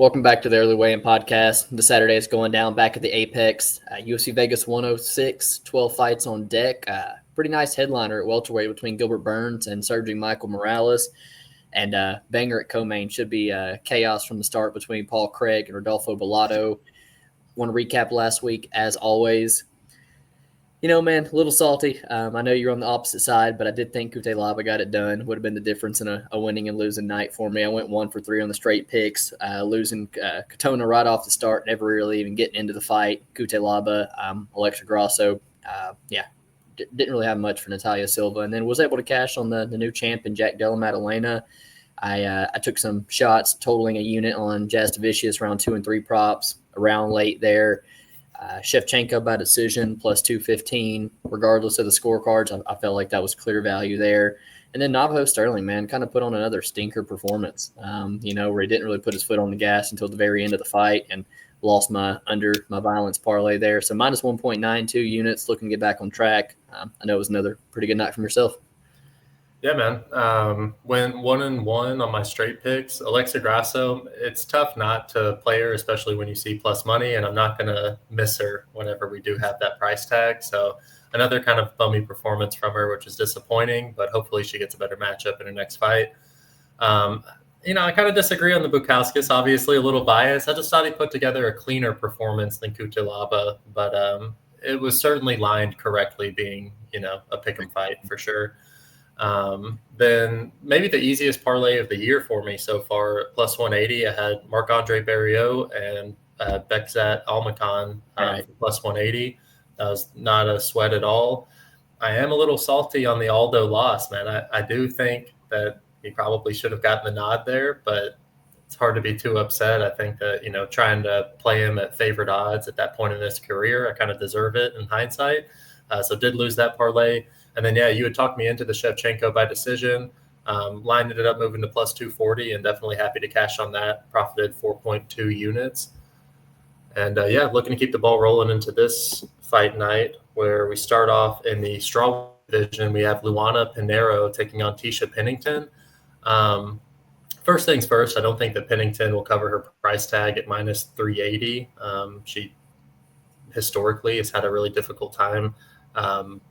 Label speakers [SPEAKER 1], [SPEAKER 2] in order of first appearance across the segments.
[SPEAKER 1] Welcome back to the Early Weigh-In Podcast. The Saturday is going down back at the Apex. UFC Vegas 106, 12 fights on deck. Pretty nice headliner at welterweight between Gilbert Burns and Sergey Michael Morales. And banger at co-main should be chaos from the start between Paul Craig and Rodolfo Bellato. Want to recap last week, as always. You know, man, a little salty. I know you're on the opposite side, but I did think Cutelaba got it done. Would have been the difference in a winning and losing night for me. I went 1 for 3 on the straight picks, losing Katona right off the start, never really even getting into the fight. Cutelaba, Alexa Grasso, didn't really have much for Natalia Silva, and then was able to cash on the new champion, Jack Della Maddalena. I took some shots, totaling a unit on Jazz Vicious, round 2 and 3 props, around late there. Shevchenko by decision plus 215, regardless of the scorecards. I felt like that was clear value there. And then Navajo Sterling, man, kind of put on another stinker performance, where he didn't really put his foot on the gas until the very end of the fight and lost my violence parlay there. So minus 1.92 units, looking to get back on track. I know it was another pretty good night from yourself.
[SPEAKER 2] Yeah, man. Went 1-1 on my straight picks. Alexa Grasso, it's tough not to play her, especially when you see plus money, and I'm not going to miss her whenever we do have that price tag. So another kind of bummy performance from her, which is disappointing, but hopefully she gets a better matchup in her next fight. I kind of disagree on the Bukauskas, obviously a little biased. I just thought he put together a cleaner performance than Cutelaba, but it was certainly lined correctly, being, a pick'em fight for sure. Then maybe the easiest parlay of the year for me so far, plus 180. I had Marc-Andre Barriault and Bekzat Almakan plus 180. That was not a sweat at all. I am a little salty on the Aldo loss, man. I do think that he probably should have gotten the nod there, but it's hard to be too upset. I think that, trying to play him at favorite odds at that point in his career, I kind of deserve it in hindsight. So did lose that parlay. And then, you had talked me into the Shevchenko by decision. Line ended up moving to plus 240, and definitely happy to cash on that. Profited 4.2 units. And, looking to keep the ball rolling into this fight night, where we start off in the strawweight division. We have Luana Pinheiro taking on Tisha Pennington. First things first, I don't think that Pennington will cover her price tag at minus 380. She historically has had a really difficult time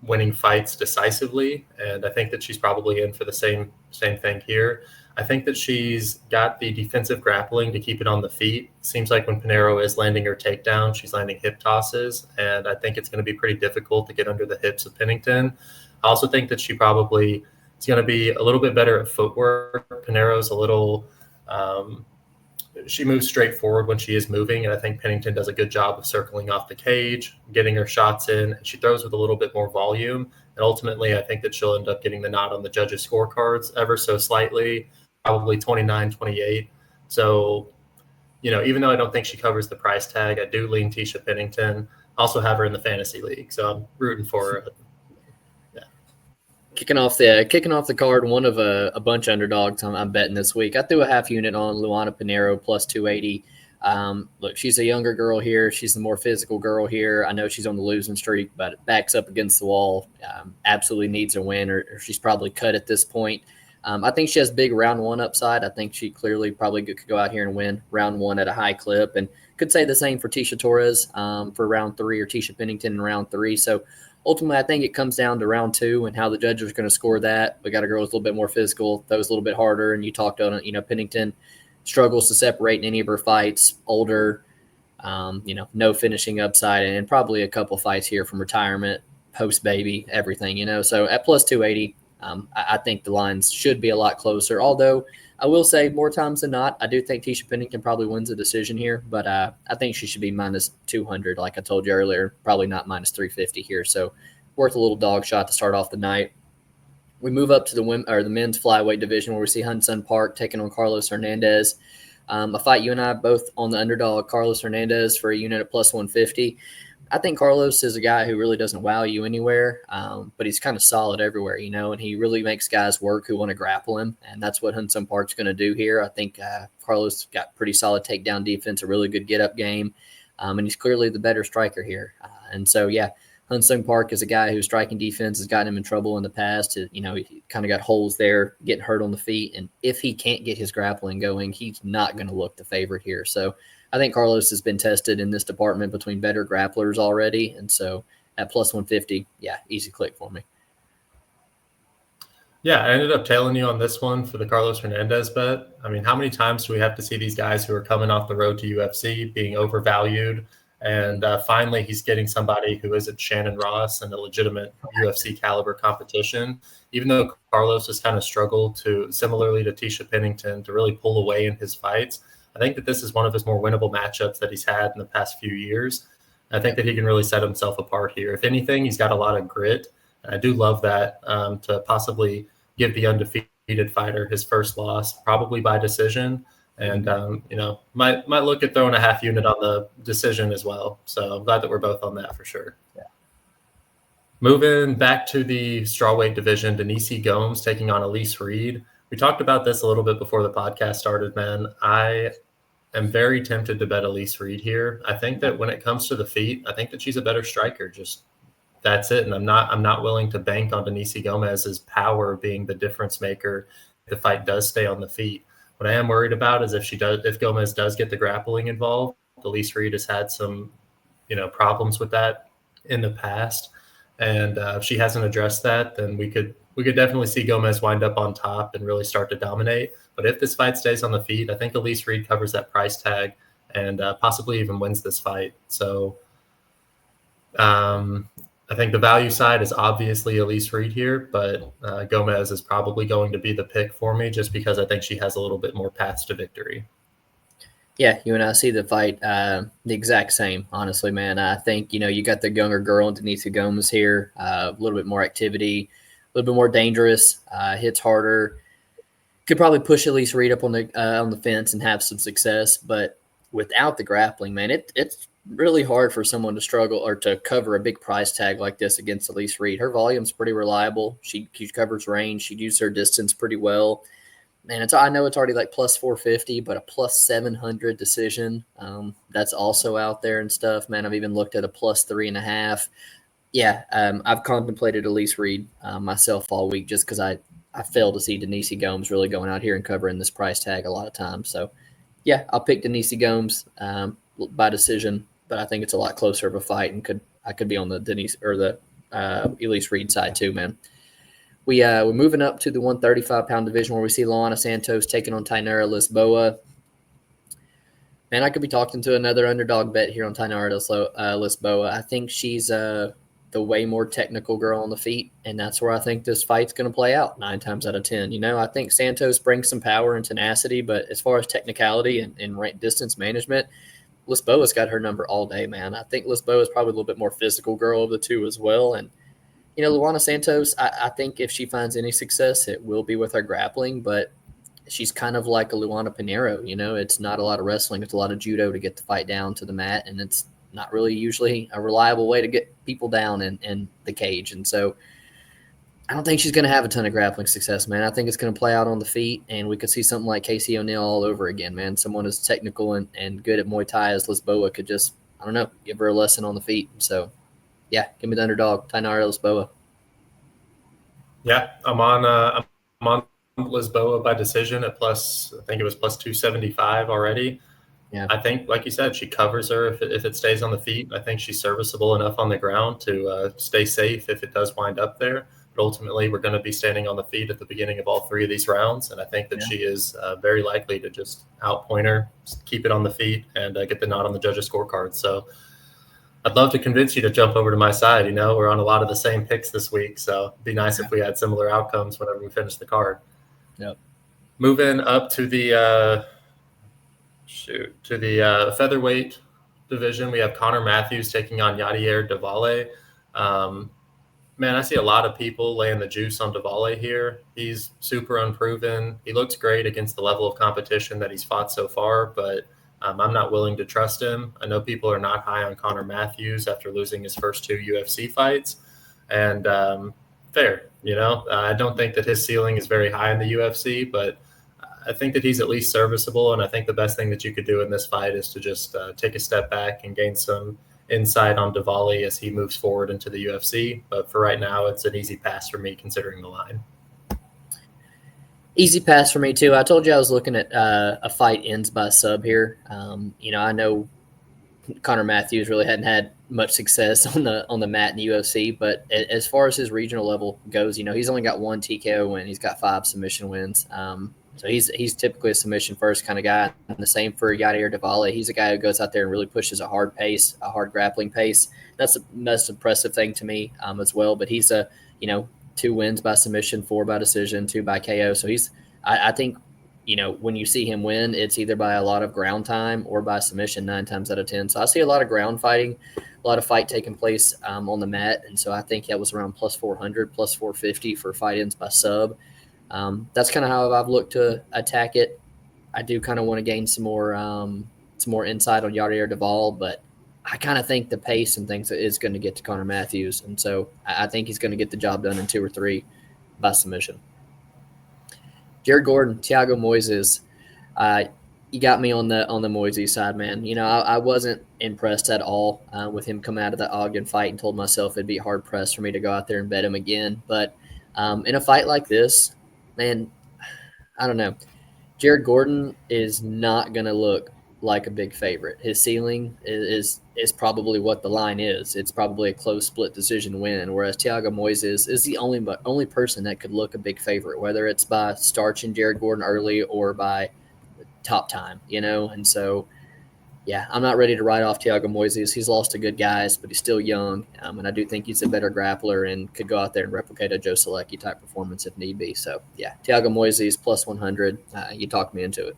[SPEAKER 2] winning fights decisively, and I think that she's probably in for the same thing here. I think that she's got the defensive grappling to keep it on the feet. Seems like when Pinheiro is landing her takedown, she's landing hip tosses, and I think it's going to be pretty difficult to get under the hips of Pennington. I also think that she probably is going to be a little bit better at footwork. Pinheiro's a little she moves straight forward when she is moving, and I think Pennington does a good job of circling off the cage, getting her shots in, and she throws with a little bit more volume. And ultimately, I think that she'll end up getting the nod on the judges' scorecards ever so slightly, probably 29-28. So, even though I don't think she covers the price tag, I do lean Tisha Pennington. Also have her in the fantasy league, so I'm rooting for her.
[SPEAKER 1] Kicking off the card, one of a bunch of underdogs I'm betting this week. I threw a half unit on Luana Pinheiro plus 280. Look, she's a younger girl here. She's the more physical girl here. I know she's on the losing streak, but backs up against the wall. Absolutely needs a win, or she's probably cut at this point. I think she has big round 1 upside. I think she clearly probably could go out here and win round 1 at a high clip, and could say the same for Tisha Torres for round 3, or Tisha Pennington in round 3. So ultimately, I think it comes down to round 2 and how the judges are going to score that. We got a girl who's a little bit more physical, throws a little bit harder, and you talked on it. Pennington struggles to separate in any of her fights. Older, no finishing upside, and probably a couple fights here from retirement, post baby, everything. So at plus 280, I think the lines should be a lot closer. Although I will say more times than not, I do think Tisha Pennington probably wins the decision here, but I think she should be minus 200, like I told you earlier, probably not minus 350 here. So worth a little dog shot to start off the night. We move up to the men's flyweight division, where we see Hudson Park taking on Carlos Hernandez. A fight you and I both on the underdog, Carlos Hernandez, for a unit at plus 150. I think Carlos is a guy who really doesn't wow you anywhere, but he's kind of solid everywhere, and he really makes guys work who want to grapple him, and that's what Hudson Park's going to do here. I think Carlos got pretty solid takedown defense, a really good get-up game, and he's clearly the better striker here. And so, Hunsung Park is a guy whose striking defense has gotten him in trouble in the past. He kind of got holes there, getting hurt on the feet. And if he can't get his grappling going, he's not going to look the favorite here. So I think Carlos has been tested in this department between better grapplers already. And so at plus 150, yeah, easy click for me.
[SPEAKER 2] Yeah, I ended up tailing you on this one for the Carlos Hernandez bet. I mean, how many times do we have to see these guys who are coming off the road to UFC being overvalued? And finally, he's getting somebody who isn't Shannon Ross and a legitimate UFC caliber competition. Even though Carlos has kind of struggled to, similarly to Tisha Pennington, to really pull away in his fights, I think that this is one of his more winnable matchups that he's had in the past few years. I think that he can really set himself apart here. If anything, he's got a lot of grit. I do love that to possibly give the undefeated fighter his first loss, probably by decision. And, might look at throwing a half unit on the decision as well. So I'm glad that we're both on that for sure.
[SPEAKER 1] Yeah.
[SPEAKER 2] Moving back to the strawweight division, Denise Gomes taking on Elise Reed. We talked about this a little bit before the podcast started, man. I am very tempted to bet Elise Reed here. I think that when it comes to the feet, I think that she's a better striker. Just that's it. And I'm not willing to bank on Denise Gomez's power being the difference maker if the fight does stay on the feet. What I am worried about is if Gomez does get the grappling involved. Elise Reed has had some, problems with that in the past. And if she hasn't addressed that, then we could definitely see Gomez wind up on top and really start to dominate. But if this fight stays on the feet, I think Elise Reed covers that price tag and possibly even wins this fight. So I think the value side is obviously Elise Reed here, but Gomez is probably going to be the pick for me just because I think she has a little bit more paths to victory.
[SPEAKER 1] Yeah, you and I see the fight the exact same, honestly, man. I think, you got the younger girl, Denise Gomes here, a little bit more activity, a little bit more dangerous, hits harder. Could probably push Elise Reed up on the fence and have some success, but without the grappling, man, it's really hard for someone to struggle or to cover a big price tag like this against Elise Reed. Her volume's pretty reliable. She covers range. She uses her distance pretty well. Man, I know it's already like plus 450, but a plus 700 decision, that's also out there and stuff. Man, I've even looked at a plus 3.5. Yeah, I've contemplated Elise Reed myself all week just because I fail to see Denise Gomes really going out here and covering this price tag a lot of times. So, yeah, I'll pick Denise Gomes by decision, but I think it's a lot closer of a fight, and I could be on the Denise or the Elise Reed side too, man. We're moving up to the 135-pound division where we see Luana Santos taking on Tainara Lisboa. Man, I could be talking to another underdog bet here on Tainara Lisboa. I think she's the way more technical girl on the feet, and that's where I think this fight's going to play out 9 times out of 10. I think Santos brings some power and tenacity, but as far as technicality and distance management, Lisboa's got her number all day, man. I think Lisboa is probably a little bit more physical girl of the two as well, and Luana Santos, I think if she finds any success, it will be with her grappling, but she's kind of like a Luana Pinheiro. It's not a lot of wrestling. It's a lot of judo to get the fight down to the mat, and it's not really usually a reliable way to get people down in the cage. And so I don't think she's going to have a ton of grappling success, man. I think it's going to play out on the feet, and we could see something like Casey O'Neill all over again, man. Someone as technical and good at Muay Thai as Lisboa could just, give her a lesson on the feet. So, yeah, give me the underdog, Tainara Lisboa.
[SPEAKER 2] Yeah, I'm on Lisboa by decision at plus 275 already.
[SPEAKER 1] Yeah.
[SPEAKER 2] I think, like you said, she covers her if it stays on the feet. I think she's serviceable enough on the ground to stay safe if it does wind up there. But ultimately, we're going to be standing on the feet at the beginning of all 3 of these rounds, and I think that she is very likely to just outpoint her, keep it on the feet, and get the nod on the judges' scorecard. So I'd love to convince you to jump over to my side. We're on a lot of the same picks this week, so it'd be nice if we had similar outcomes whenever we finish the card.
[SPEAKER 1] Yep.
[SPEAKER 2] Moving up to the featherweight division, we have Connor Matthews taking on Yadier Davale. Man, I see a lot of people laying the juice on Davale here. He's super unproven. He looks great against the level of competition that he's fought so far, but I'm not willing to trust him. I know people are not high on Connor Matthews after losing his first 2 UFC fights, and fair. I don't think that his ceiling is very high in the UFC, but I think that he's at least serviceable, and I think the best thing that you could do in this fight is to just take a step back and gain some insight on Diwali as he moves forward into the UFC. But for right now, it's an easy pass for me considering the line.
[SPEAKER 1] Easy pass for me too. I told you I was looking at a fight ends by sub here. I know Connor Matthews really hadn't had much success on the mat in the UFC, but as far as his regional level goes, he's only got one TKO win. He's got 5 submission wins. So he's typically a submission first kind of guy. And the same for Yadier Diwali. He's a guy who goes out there and really pushes a hard pace, a hard grappling pace. That's the most impressive thing to me as well. But he's 2 wins by submission, 4 by decision, 2 by KO. So I think when you see him win, it's either by a lot of ground time or by submission 9 times out of 10. So I see a lot of ground fighting, a lot of fight taking place on the mat. And so I think that was around plus 400, plus 450 for fight ends by sub. That's kind of how I've looked to attack it. I do kind of want to gain some more insight on Yadier Duvall, but I kind of think the pace and things is going to get to Connor Matthews. And so I think he's going to get the job done in 2 or 3 by submission. Jared Gordon, Thiago Moises, you got me on the Moises side, man. I wasn't impressed at all with him coming out of the Ogden fight, and told myself it'd be hard pressed for me to go out there and bet him again. But in a fight like this, man, I don't know. Jared Gordon is not going to look like a big favorite. His ceiling is probably what the line is. It's probably a close split decision win, whereas Thiago Moises is the only person that could look a big favorite, whether it's by starching Jared Gordon early or by top time, And so, yeah, I'm not ready to write off Thiago Moises. He's lost to good guys, but he's still young, and I do think he's a better grappler and could go out there and replicate a Joe Solecki type performance if need be. So, yeah, Thiago Moises plus 100. You talked me into it.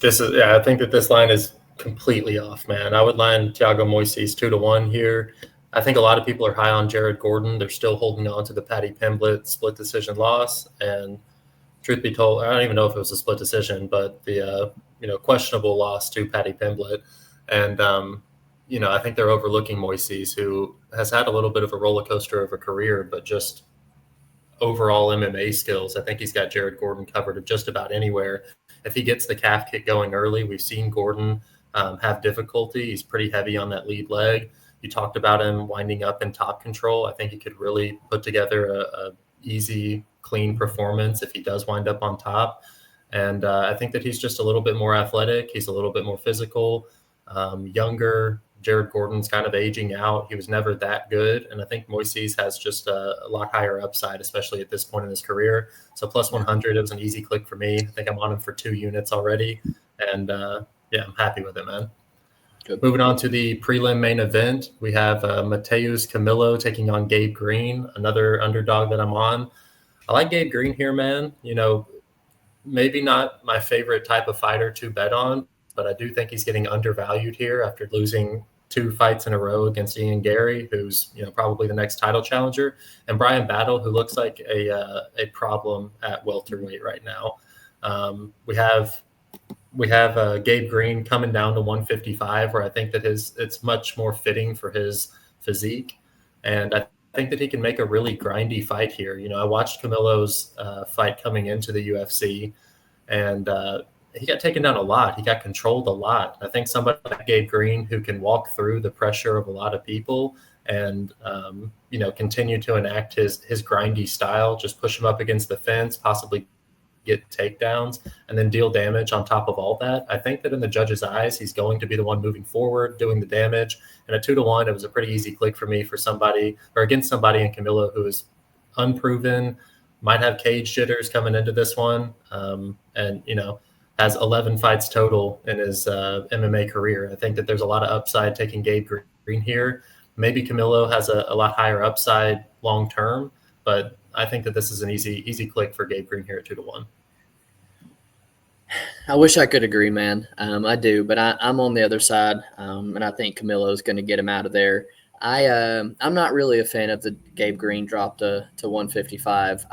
[SPEAKER 2] I think that this line is completely off, man. I would line Thiago Moises 2-1 here. I think a lot of people are high on Jared Gordon. They're still holding on to the Paddy Pimblett split decision loss. And truth be told, I don't even know if it was a split decision, but the questionable loss to Paddy Pimblett. And I think they're overlooking Moises, who has had a little bit of a roller coaster of a career, but just overall MMA skills, I think he's got Jared Gordon covered of just about anywhere. If he gets the calf kick going early, we've seen Gordon have difficulty. He's pretty heavy on that lead leg. You talked about him winding up in top control. I think he could really put together a easy, clean performance if he does wind up on top. And I think that he's just a little bit more athletic. He's a little bit more physical, younger. Jared Gordon's kind of aging out. He was never that good. And I think Moises has just a lot higher upside, especially at this point in his career. So plus 100, it was an easy click for me. I think I'm on him for 2 units already. And I'm happy with it, man. Good. Moving on to the prelim main event, we have Mateus Camilo taking on Gabe Green, another underdog that I'm on. I like Gabe Green here, man. Maybe not my favorite type of fighter to bet on, but I do think he's getting undervalued here after losing 2 fights in a row against Ian Gary, who's probably the next title challenger, and Brian Battle, who looks like a problem at welterweight right now. We have Gabe Green coming down to 155, where I think that it's much more fitting for his physique, and I think that he can make a really grindy fight here. I watched Camilo's fight coming into the UFC, and he got taken down a lot. He got controlled a lot. I think somebody like Gabe Green, who can walk through the pressure of a lot of people and, continue to enact his grindy style, just push him up against the fence, possibly get takedowns, and then deal damage on top of all that. I think that in the judge's eyes, he's going to be the one moving forward, doing the damage. And at 2-1, it was a pretty easy click for me for somebody or against somebody in Camilo who is unproven, might have cage jitters coming into this one, and has 11 fights total in his MMA career. I think that there's a lot of upside taking Gabe Green here. Maybe Camilo has a lot higher upside long term, but I think that this is an easy click for Gabe Green here at 2-1.
[SPEAKER 1] I wish I could agree, man. I do, but I'm on the other side, and I think Camilo is going to get him out of there. I'm not really a fan of the Gabe Green drop to 155.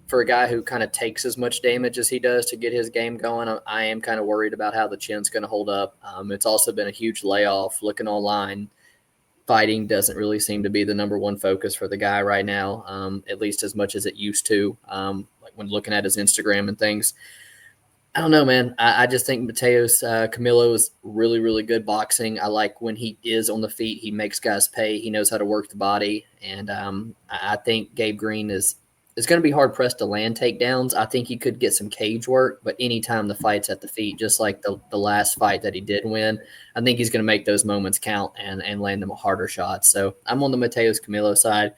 [SPEAKER 1] For a guy who kind of takes as much damage as he does to get his game going, I am kind of worried about how the chin's going to hold up. It's also been a huge layoff. Looking online, fighting doesn't really seem to be the number one focus for the guy right now, at least as much as it used to, like when looking at his Instagram and things. I don't know, man. I just think Mateus Camilo is really, really good boxing. I like when he is on the feet. He makes guys pay. He knows how to work the body, and I think Gabe Green is going to be hard pressed to land takedowns. I think he could get some cage work, but anytime the fight's at the feet, just like the last fight that he did win, I think he's going to make those moments count and land them a harder shots. So I'm on the Mateus Camilo side.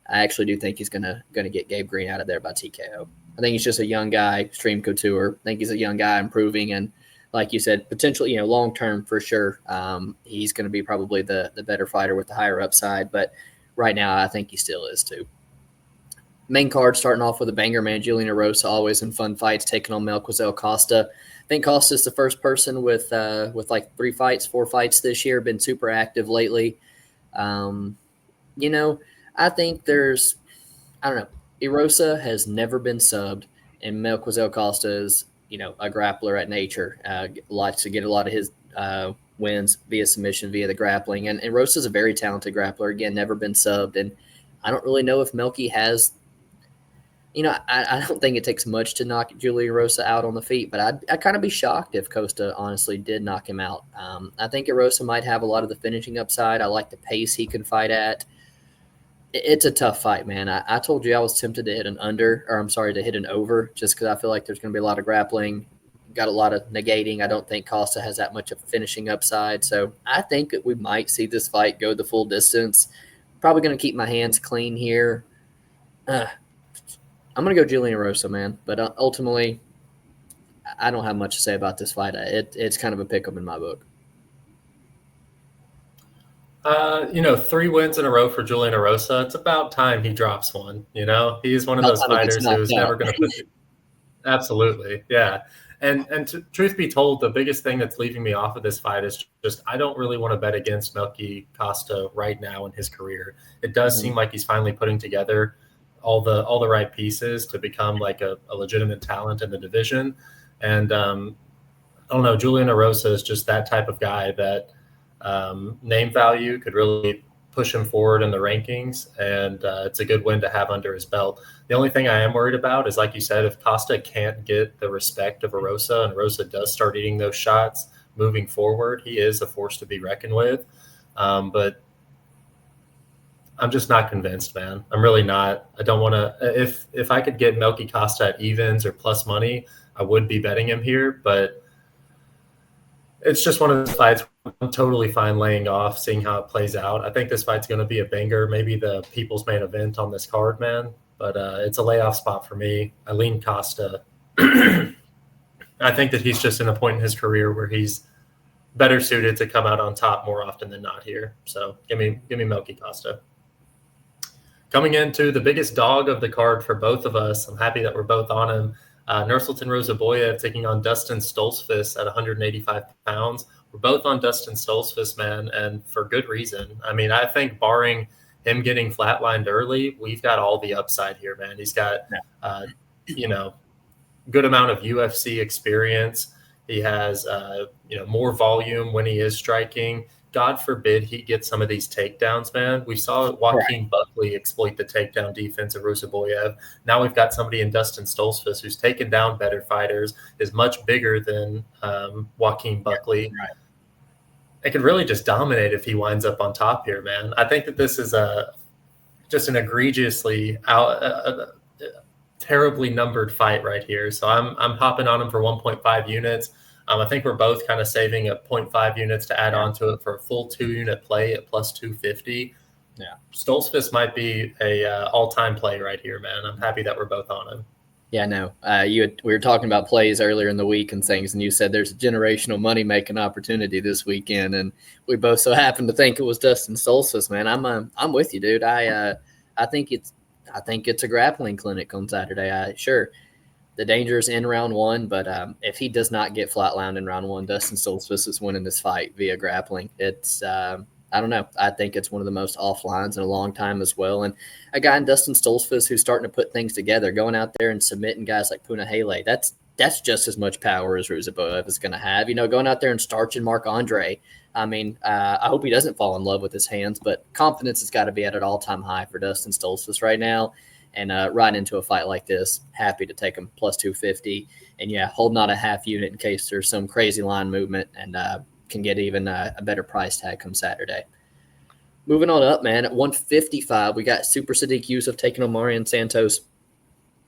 [SPEAKER 1] I actually do think he's gonna get Gabe Green out of there by TKO. I think he's just a young guy, stream couture. I think he's a young guy improving, and like you said, potentially, long term for sure. He's going to be probably the better fighter with the higher upside, but right now I think he still is too. Main card starting off with a banger, man. Julian Erosa, always in fun fights, taking on Melquizael Costa. I think Costa's the first person with like 4 fights this year. Been super active lately. I think I don't know. Erosa has never been subbed, and Melquizael Costa is, a grappler at nature. Likes to get a lot of his wins via submission, via the grappling. And Erosa's a very talented grappler. Again, never been subbed. And I don't really know if Melky has, I don't think it takes much to knock Julian Erosa out on the feet, but I'd kind of be shocked if Costa honestly did knock him out. I think Erosa might have a lot of the finishing upside. I like the pace he can fight at. It's a tough fight, man. I told you I was tempted to hit to hit an over, just because I feel like there's going to be a lot of grappling, got a lot of negating. I don't think Costa has that much of finishing upside. So I think that we might see this fight go the full distance. Probably going to keep my hands clean here. I'm going to go Julian Erosa, man. But ultimately, I don't have much to say about this fight. It's kind of a pick 'em in my book.
[SPEAKER 2] 3 wins in a row for Julian Erosa. It's about time he drops one. He's one of those fighters who's never going to put absolutely, yeah. And truth be told, the biggest thing that's leaving me off of this fight is just I don't really want to bet against Melky Costa right now in his career. It does seem like he's finally putting together all the right pieces to become like a legitimate talent in the division. And I don't know, Julian Erosa is just that type of guy that name value could really push him forward in the rankings, and it's a good win to have under his belt. The only thing I am worried about is, like you said, if Costa can't get the respect of Erosa and Erosa does start eating those shots moving forward, he is a force to be reckoned with. But I'm just not convinced, man. I'm really not. I don't want to. If I could get Melky Costa at evens or plus money, I would be betting him here, but it's just one of those fights I'm totally fine laying off, seeing how it plays out. I think this fight's going to be a banger, maybe the people's main event on this card, man. But it's a layoff spot for me. I lean Costa. I think that he's just in a point in his career where he's better suited to come out on top more often than not here. So give me Melky Costa. Coming into the biggest dog of the card for both of us, I'm happy that we're both on him. Nursultan Rozaboyev taking on Dustin Stoltzfus at 185 pounds. We're both on Dustin Stoltzfus, man, and for good reason. I mean, I think barring him getting flatlined early, we've got all the upside here, man. He's got, good amount of UFC experience. He has, more volume when he is striking. God forbid he gets some of these takedowns, man. We saw Joaquin Buckley exploit the takedown defense of Rozaboyev. Now we've got somebody in Dustin Stoltzfus who's taken down better fighters, is much bigger than Joaquin Buckley. Right. It could really just dominate if he winds up on top here, man. I think that this is just an egregiously terribly numbered fight right here. So I'm hopping on him for 1.5 units. I think we're both kind of saving a 0.5 units to add on to it for a full 2-unit play at plus 250. Yeah, Stoltzfus might be a all-time play right here, man. I'm happy that we're both on him.
[SPEAKER 1] Yeah, no. We were talking about plays earlier in the week and things, and you said there's a generational money-making opportunity this weekend, and we both so happened to think it was Dustin Stoltzfus, man. I'm with you, dude. I think it's a grappling clinic on Saturday. Sure. The danger is in round one, but if he does not get flatlined in round one, Dustin Stoltzfus is winning this fight via grappling. It's I don't know. I think it's one of the most off lines in a long time as well. And a guy in Dustin Stoltzfus who's starting to put things together, going out there and submitting guys like Punahele, that's just as much power as Rozaboyev is going to have. Going out there and starching Marc-Andre. I mean, I hope he doesn't fall in love with his hands, but confidence has got to be at an all-time high for Dustin Stoltzfus right now. And right into a fight like this, happy to take him plus 250. And yeah, holding on a half unit in case there's some crazy line movement and can get even a better price tag come Saturday. Moving on up, man, at 155, we got Super Sadiq Yusuf taking on Marion Santos.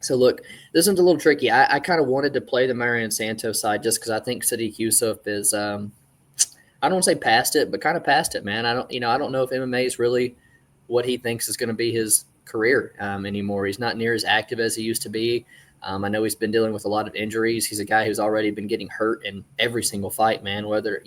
[SPEAKER 1] So look, this one's a little tricky. I kind of wanted to play the Marion Santos side just because I think Sadiq Yusuf is I don't want to say past it, but kind of past it, man. I don't know if MMA is really what he thinks is going to be his career anymore. He's not near as active as he used to be. I know he's been dealing with a lot of injuries. He's a guy who's already been getting hurt in every single fight, man. Whether,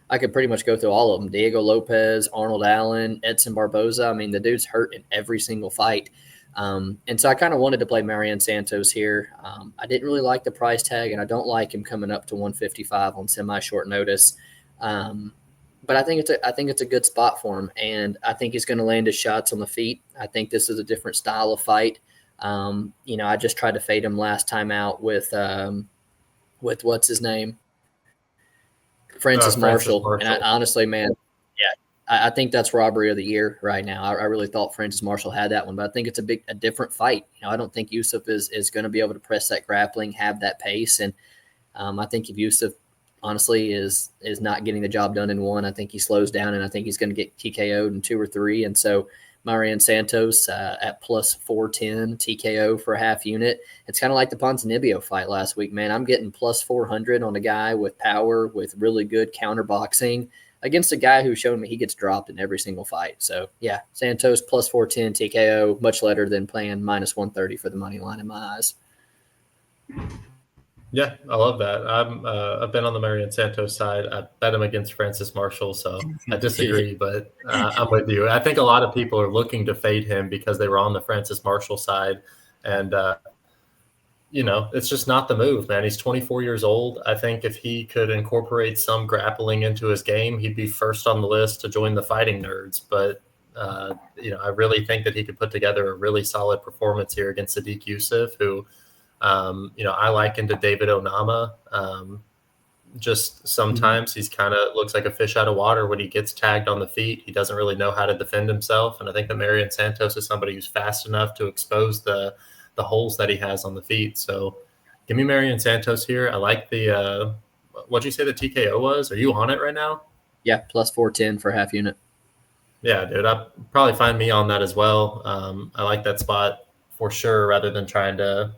[SPEAKER 1] I could pretty much go through all of them. Diego Lopez, Arnold Allen, Edson Barboza. I mean, the dude's hurt in every single fight. And so I kind of wanted to play Marion Santos here. I didn't really like the price tag, and I don't like him coming up to 155 on semi-short notice. But I think it's a good spot for him, and I think he's going to land his shots on the feet. I think this is a different style of fight. I just tried to fade him last time out with what's his name, Francis Marshall. And I, honestly, man, yeah, I think that's robbery of the year right now. I really thought Francis Marshall had that one, but I think it's a different fight. I don't think Yusuf is going to be able to press that grappling, have that pace, and I think if Yusuf honestly is not getting the job done in one, I think he slows down, and I think he's going to get TKO'd in 2 or 3. And so Marion Santos at plus 410 TKO for a half unit. It's kind of like the Ponzinibbio fight last week, man. I'm getting plus 400 on a guy with power, with really good counter boxing against a guy who showed me he gets dropped in every single fight. So yeah, Santos plus 410 TKO, much better than playing minus 130 for the money line in my eyes.
[SPEAKER 2] Yeah, I love that. I've been on the Marion Santos side. I bet him against Francis Marshall, so I disagree, but I'm with you. I think a lot of people are looking to fade him because they were on the Francis Marshall side, and it's just not the move, man. He's 24 years old. I think if he could incorporate some grappling into his game, he'd be first on the list to join the fighting nerds. But I really think that he could put together a really solid performance here against Sadiq Yusuf, who I liken to David Onama. Just sometimes he's kind of looks like a fish out of water when he gets tagged on the feet. He doesn't really know how to defend himself. And I think that Marion Santos is somebody who's fast enough to expose the holes that he has on the feet. So give me Marion Santos here. I like the what'd you say the TKO was? Are you on it right now?
[SPEAKER 1] Yeah, plus 410 for half unit.
[SPEAKER 2] Yeah, dude. I'd probably find me on that as well. I like that spot for sure, rather than trying to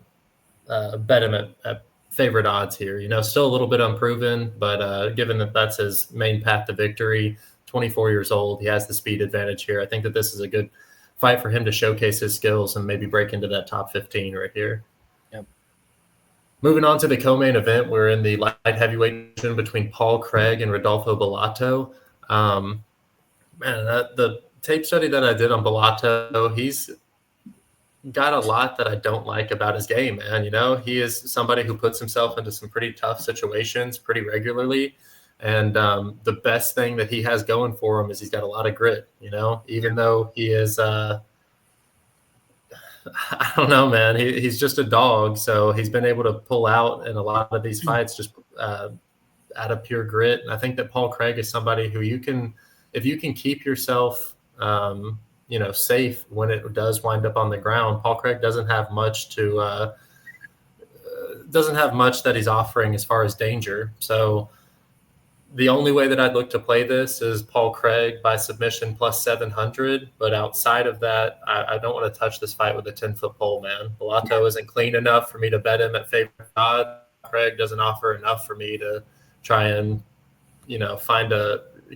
[SPEAKER 2] bet him at favorite odds here. Still a little bit unproven, but given that that's his main path to victory, 24 years old, he has the speed advantage here. I think that this is a good fight for him to showcase his skills and maybe break into that top 15 right here.
[SPEAKER 1] Yep.
[SPEAKER 2] Moving on to the co-main event, we're in the light heavyweight division between Paul Craig and Rodolfo Bellato. The tape study that I did on Bellato, he's got a lot that I don't like about his game, man. He is somebody who puts himself into some pretty tough situations pretty regularly. And the best thing that he has going for him is he's got a lot of grit, even though he is, I don't know, man, he's just a dog. So he's been able to pull out in a lot of these fights just out of pure grit. And I think that Paul Craig is somebody who if you can keep yourself, safe when it does wind up on the ground. Paul Craig doesn't have much that he's offering as far as danger. So the only way that I'd look to play this is Paul Craig by submission plus 700. But outside of that, I don't want to touch this fight with a 10-foot pole, man. Bellato isn't clean enough for me to bet him at favorite odds. Craig doesn't offer enough for me to try and,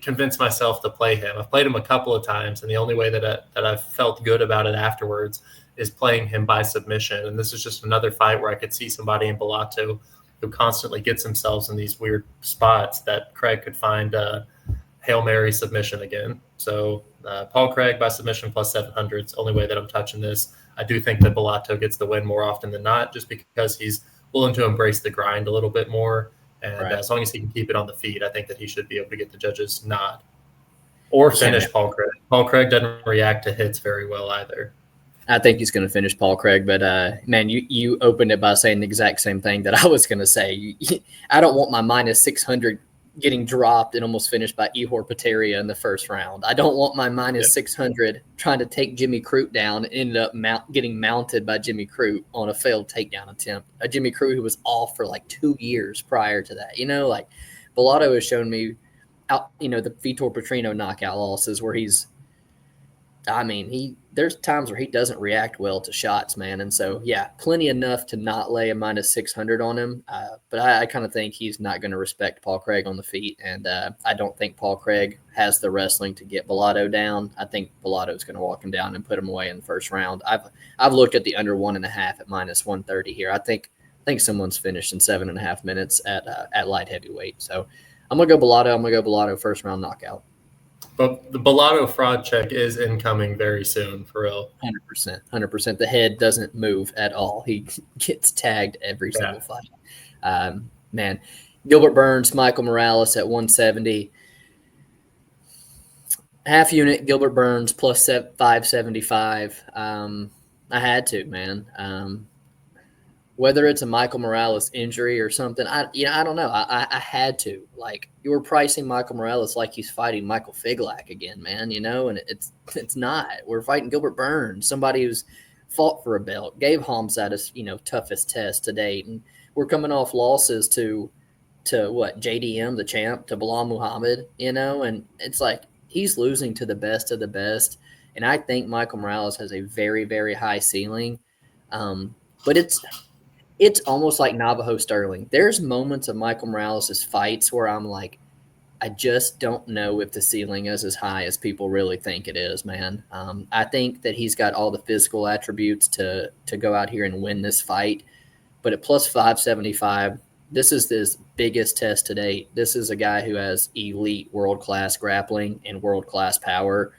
[SPEAKER 2] convince myself to play him. I've played him a couple of times, and the only way that I've felt good about it afterwards is playing him by submission. And this is just another fight where I could see somebody in Bellato who constantly gets themselves in these weird spots that Craig could find a Hail Mary submission again. So Paul Craig by submission plus 700 is the only way that I'm touching this. I do think that Bellato gets the win more often than not, just because he's willing to embrace the grind a little bit more. And
[SPEAKER 1] right.
[SPEAKER 2] As long as he can keep it on the feet, I think that he should be able to get the judges' nod or finish Paul Craig. Paul Craig doesn't react to hits very well either.
[SPEAKER 1] I think he's going to finish Paul Craig, but man, you opened it by saying the exact same thing that I was going to say. I don't want my minus 600 getting dropped and almost finished by Ihor Pateria in the first round. I don't want my minus 600 trying to take Jimmy Crute down and ended up getting mounted by Jimmy Crute on a failed takedown attempt. A Jimmy Crute who was off for like 2 years prior to that. Like Bellato has shown me out, the Vitor Petrino knockout losses where there's times where he doesn't react well to shots, man. And so, yeah, plenty enough to not lay a minus 600 on him. But I kind of think he's not going to respect Paul Craig on the feet. And I don't think Paul Craig has the wrestling to get Bellato down. I think Bellato's going to walk him down and put him away in the first round. I've looked at the under 1.5 at minus 130 here. I think someone's finished in 7.5 minutes at light heavyweight. So I'm going to go Bellato. I'm going to go Bellato first round knockout.
[SPEAKER 2] But the Bellato fraud check is incoming very soon, for real.
[SPEAKER 1] 100%. The head doesn't move at all. He gets tagged every single fight. Man, Gilbert Burns, Michael Morales at 170. Half unit, Gilbert Burns plus 575. I had to, man. Whether it's a Michael Morales injury or something, I don't know. I had to. Like, you were pricing Michael Morales like he's fighting Michael Figlak again, man, and it's not. We're fighting Gilbert Burns, somebody who's fought for a belt, gave Hamzat his, toughest test to date. And we're coming off losses to what, JDM, the champ, to Bilal Muhammad, and it's like he's losing to the best of the best. And I think Michael Morales has a very, very high ceiling. But it's almost like Navajo Sterling. There's moments of Michael Morales' fights where I'm like, I just don't know if the ceiling is as high as people really think it is, man. I think that he's got all the physical attributes to go out here and win this fight. But at plus 575, this is his biggest test to date. This is a guy who has elite world-class grappling and world-class power.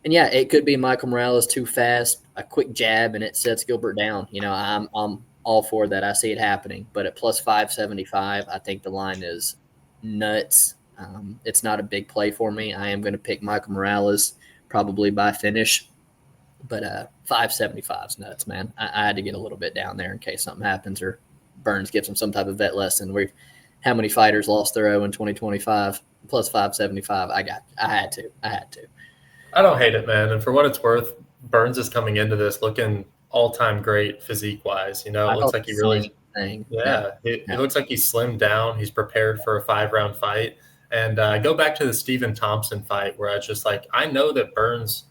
[SPEAKER 1] And, yeah, it could be Michael Morales too fast, a quick jab, and it sets Gilbert down. I'm all for that. I see it happening. But at plus 575, I think the line is nuts. It's not a big play for me. I am going to pick Michael Morales probably by finish. But 575 is nuts, man. I had to get a little bit down there in case something happens or Burns gives him some type of vet lesson. How many fighters lost their O in 2025? Plus 575. I had to.
[SPEAKER 2] I don't hate it, man. And for what it's worth, Burns is coming into this looking all-time great physique-wise. It looks like he really – it looks like he's slimmed down. He's prepared for a 5-round fight. And I go back to the Stephen Thompson fight where I was just like, I know that Burns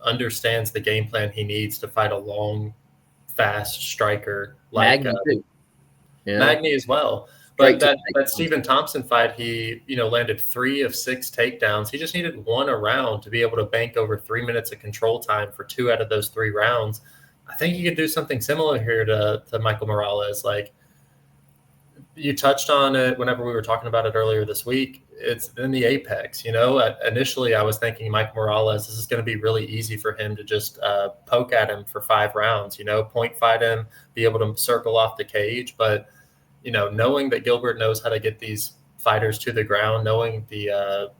[SPEAKER 2] understands the game plan he needs to fight a long, fast striker like Magny as well. But that Stephen Thompson fight, he landed 3 of 6 takedowns. He just needed 1 a round to be able to bank over 3 minutes of control time for 2 out of those 3 rounds. I think you could do something similar here to Michael Morales. Like, you touched on it whenever we were talking about it earlier this week. It's in the apex. Initially I was thinking Michael Morales, this is going to be really easy for him to just poke at him for 5 rounds, point fight him, be able to circle off the cage. But, knowing that Gilbert knows how to get these fighters to the ground, knowing the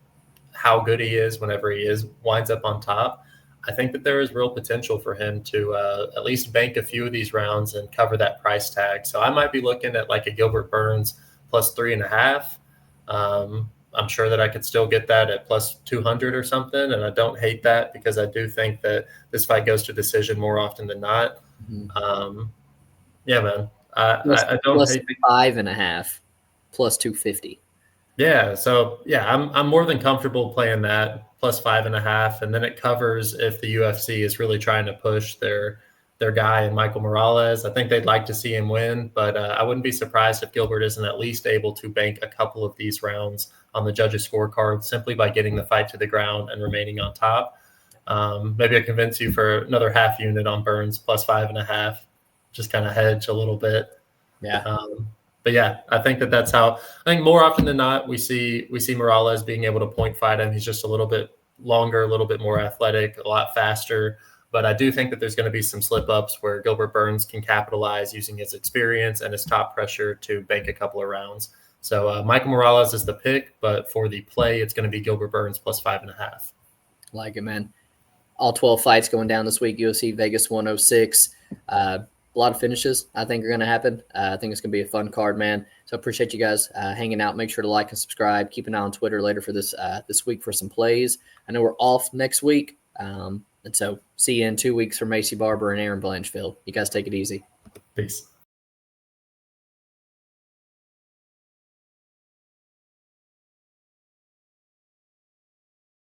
[SPEAKER 2] how good he is whenever he winds up on top, I think that there is real potential for him to at least bank a few of these rounds and cover that price tag. So I might be looking at like a Gilbert Burns plus 3.5. I'm sure that I could still get that at plus 200 or something. And I don't hate that because I do think that this fight goes to decision more often than not. Mm-hmm. Yeah, man. I don't
[SPEAKER 1] plus
[SPEAKER 2] hate
[SPEAKER 1] 5.5 plus 250.
[SPEAKER 2] Yeah. So yeah, I'm more than comfortable playing that plus 5.5. And then it covers if the UFC is really trying to push their guy in Michael Morales. I think they'd like to see him win, but I wouldn't be surprised if Gilbert isn't at least able to bank a couple of these rounds on the judges' scorecard simply by getting the fight to the ground and remaining on top. Maybe I convince you for another half unit on Burns plus 5.5, just kind of hedge a little bit.
[SPEAKER 1] Yeah.
[SPEAKER 2] But yeah, I think that's how. I think more often than not, we see Morales being able to point fight him. He's just a little bit longer, a little bit more athletic, a lot faster. But I do think that there's going to be some slip-ups where Gilbert Burns can capitalize using his experience and his top pressure to bank a couple of rounds. So Michael Morales is the pick, but for the play, it's going to be Gilbert Burns plus 5.5.
[SPEAKER 1] Like it, man. All 12 fights going down this week, UFC Vegas 106. a lot of finishes I think are going to happen. I think it's going to be a fun card, man. So appreciate you guys hanging out. Make sure to like and subscribe. Keep an eye on Twitter later for this week for some plays. I know we're off next week. And so see you in 2 weeks for Macy Barber and Aaron Blanchfield. You guys take it easy.
[SPEAKER 2] Peace.